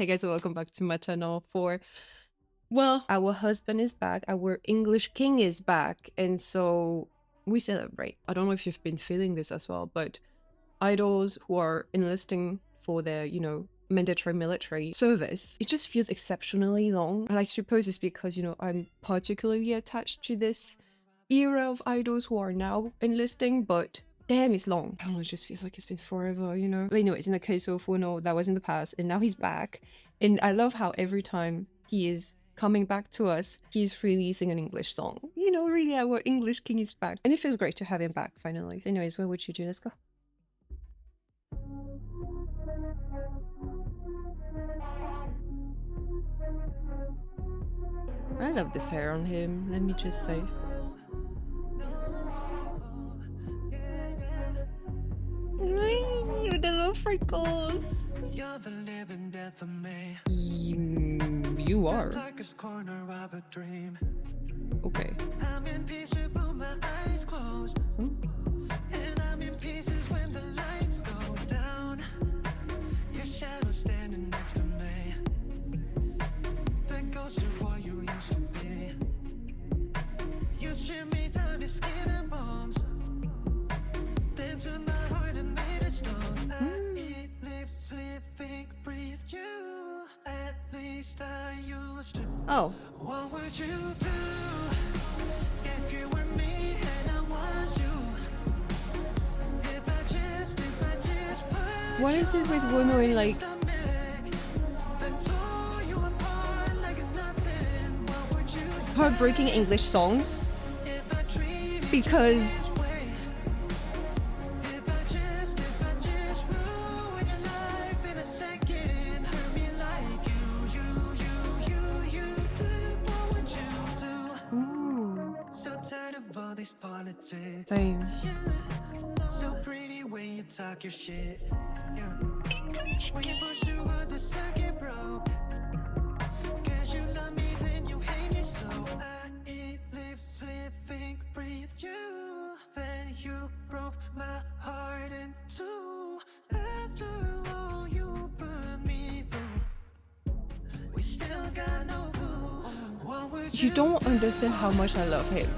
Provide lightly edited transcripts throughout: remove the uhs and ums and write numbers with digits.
Hey guys, welcome back to my channel for, well, our husband is back, our English king is back, and so we celebrate. I don't know if you've been feeling this as well, but idols who are enlisting for their, mandatory military service, it just feels exceptionally long. And I suppose it's because, I'm particularly attached to this era of idols who are now enlisting, but damn, it's long. I don't know, it just feels like it's been forever, But anyways, in the case of Wonho, that was in the past, and now he's back. And I love how every time he is coming back to us, he's releasing an English song. Really, our English king is back. And it feels great to have him back, finally. Anyways, what would you do? Let's go. I love this hair on him, let me just say. With the little freckles. You're the living death of me. You are. Okay. I'm in pieces, but my eyes closed. And I'm in pieces when the lights go down. Your shadow standing next to me. The ghost of what you used to be. You strip me down to skin and bones. Then took my heart and made it stone. I eat, live, sleep, think, breathe you. At least I used to. Oh. What would you do if you were me and I was you? If I just put. What is it with Wonho like? Heartbreaking English songs? Because same. So pretty when you talk your shit. When you push through the circuit broke. Cause you love me, then you hate me so. I eat, live, sleep, think, breathe you. Then you broke my heart in two. After all you put me through, we still got no clue. What would you don't understand how much I love him.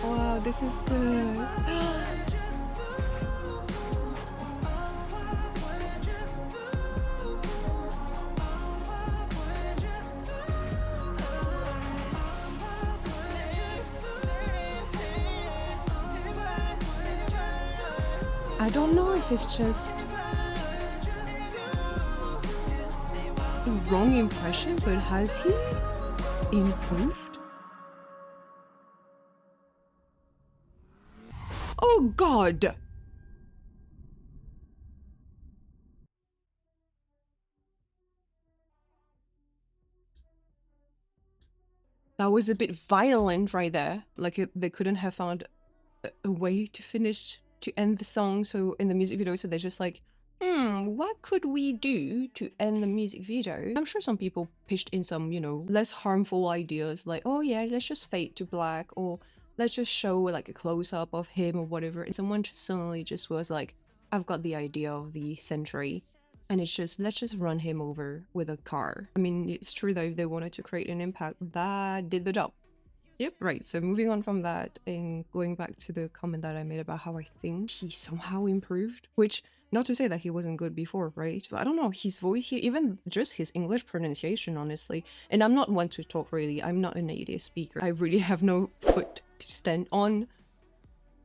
Wow, this is good. I don't know if it's just a wrong impression, but has he improved? Oh God! That was a bit violent right there. Like they couldn't have found a way to end the song. So in the music video, so they're just like, what could we do to end the music video? I'm sure some people pitched in some, less harmful ideas like, oh yeah, let's just fade to black, or let's just show like a close-up of him or whatever. And someone suddenly just was like, I've got the idea of the century. And it's just, let's just run him over with a car. I mean, it's true that if they wanted to create an impact, that did the job. Yep, right. So moving on from that and going back to the comment that I made about how I think he somehow improved, which, not to say that he wasn't good before, right? But I don't know, his voice here, even just his English pronunciation, honestly. And I'm not one to talk really, I'm not a native speaker. I really have no foot to stand on.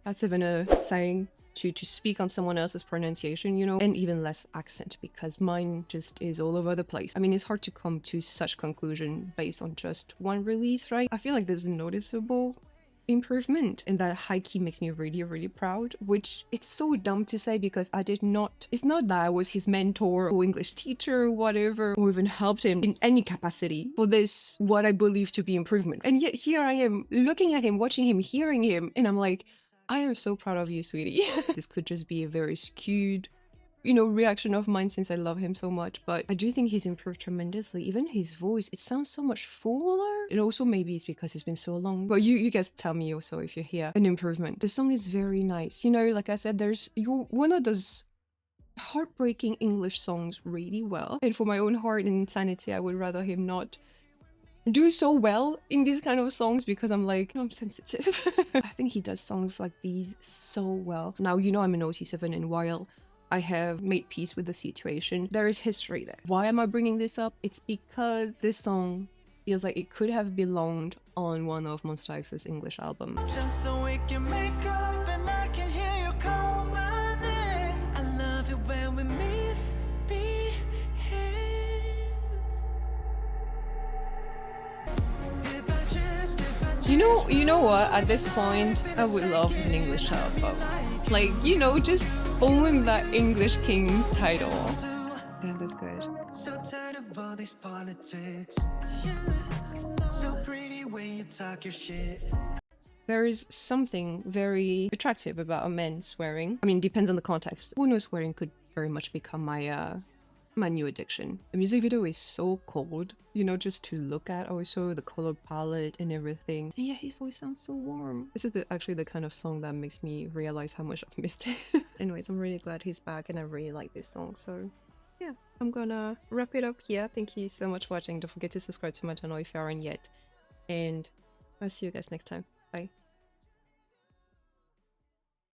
That's even a saying. To speak on someone else's pronunciation, and even less accent, because mine just is all over the place. I mean, it's hard to come to such conclusion based on just one release, right? I feel like there's a noticeable improvement, and that high key makes me really, really proud, which it's so dumb to say because I did not, it's not that I was his mentor or English teacher or whatever, or even helped him in any capacity for this, what I believe to be improvement. And yet here I am looking at him, watching him, hearing him, and I'm like, I am so proud of you, sweetie. This could just be a very skewed, you know, reaction of mine since I love him so much, but I do think he's improved tremendously. Even his voice, it sounds so much fuller. And also maybe it's because it's been so long, but you guys tell me also if you hear an improvement. The song is very nice. You know, like I said, one of those heartbreaking English songs really well. And for my own heart and sanity, I would rather him not do so well in these kind of songs because I'm like, I'm sensitive. I think he does songs like these so well. Now, you know, I'm an OT7, and while I have made peace with the situation, there is history there. Why am I bringing this up? It's because this song feels like it could have belonged on one of Monsta X's English albums. Just so we can make up and I can hear you call my name. I love it when we misbehave. You know what? At this point, I would love an English album. Like, you know, just own that English King title. Damn, that's good. So tired of all these politics. So pretty when you talk your shit. There is something very attractive about a man swearing. I mean, depends on the context. Wonho swearing could very much become my new addiction. The music video is so cold, you know, just to look at. Also the color palette and everything. And yeah, his voice sounds so warm. This is actually the kind of song that makes me realize how much I've missed it. Anyways, I'm really glad he's back and I really like this song. So yeah, I'm gonna wrap it up here. Thank you so much for watching. Don't forget to subscribe to my channel if you aren't yet. And I'll see you guys next time. Bye.